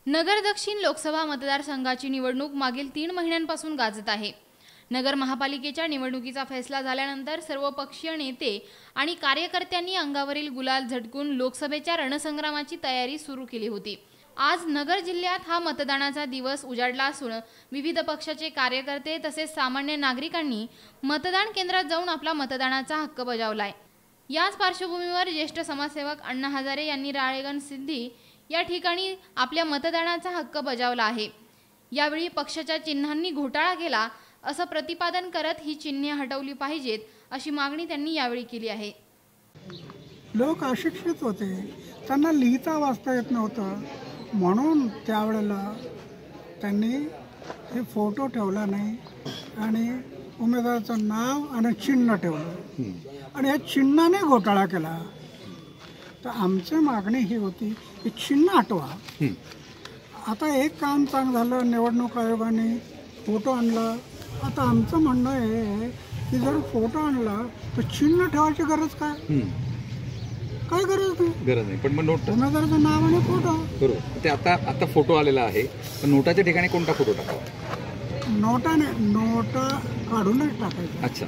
नगर दक्षिण लोकसभा मतदारसंघाची निवडणूक मागील 3 महिन्यांपासून गाजत आहे। नगर महापालिकेच्या निवडणुकीचा फैसला झाल्यानंतर सर्व पक्षीय नेते आणि कार्यकर्त्यांनी अंगावरील गुलाल झटकून लोकसभेच्या रणसंग्रामाची तयारी सुरू केली होती। आज नगर जिल्ह्यात हा मतदानाचा दिवस उजाडला असून विविध पक्षाचे कार्यकर्ते तसेच सामान्य नागरिकांनी मतदान केंद्रात जाऊन आपला मतदानाचा हक्क बजावलाय। याच पार्श्वभूमीवर ज्येष्ठ समाजसेवक अण्णा हजारे यांनी राळेगण सिद्धी या ठिकाणी आपल्या मतदानाचा हक्क बजावला आहे। यावेळी पक्षाच्या चिन्हांनी घोटाळा केला असं प्रतिपादन करत ही चिन्हे हटवली पाहिजेत अशी मागणी त्यांनी यावेळी केली आहे। लोक अशिक्षित होते, त्यांना लिहिता वाचता येत नव्हतं, म्हणून त्यावेळेला त्यांनी हे फोटो ठेवला नाही आणि उमेदवाराचं नाव आणि चिन्ह ठेवलं आणि या चिन्हाने घोटाळा केला। तर आमची मागणी ही होती की चिन्ह हटवा। आता एक काम चांगलं झालं, निवडणूक आयोगाने फोटो आणला। आता आमचं म्हणणं आहे की जर फोटो आणला तर चिन्ह ठेवायची गरज काय? काय गरज नाही। पण मग नोट उमेदवाराचं नाव आणि फोटो बरोबर ते आता फोटो आलेला आहे, पण नोटाच्या ठिकाणी कोणता फोटो टाकावा? नोटा काढूनच टाकायचं। अच्छा,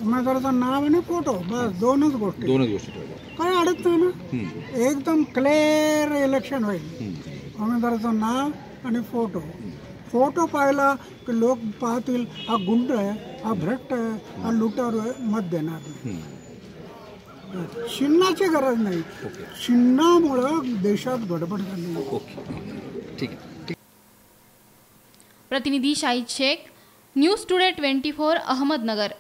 उमेदवाराचं नाव आणि फोटो, बस दोनच गोष्टी काय अडत नाही ना। एकदम क्लिअर इलेक्शन होईल। उमेदवाराचं नाव आणि फोटो, फोटो पाहिला की लोक पाहतील हा गुंड आहे, हा भ्रष्ट आहे, हा लुटारू आहे, मत देणार नाही। चिन्हाची गरज नाही, चिन्हामुळे देशात गडबड झाली। ठीक आहे। प्रतिनिधी शाहिद शेख, न्यूज टुडे 24, अहमदनगर।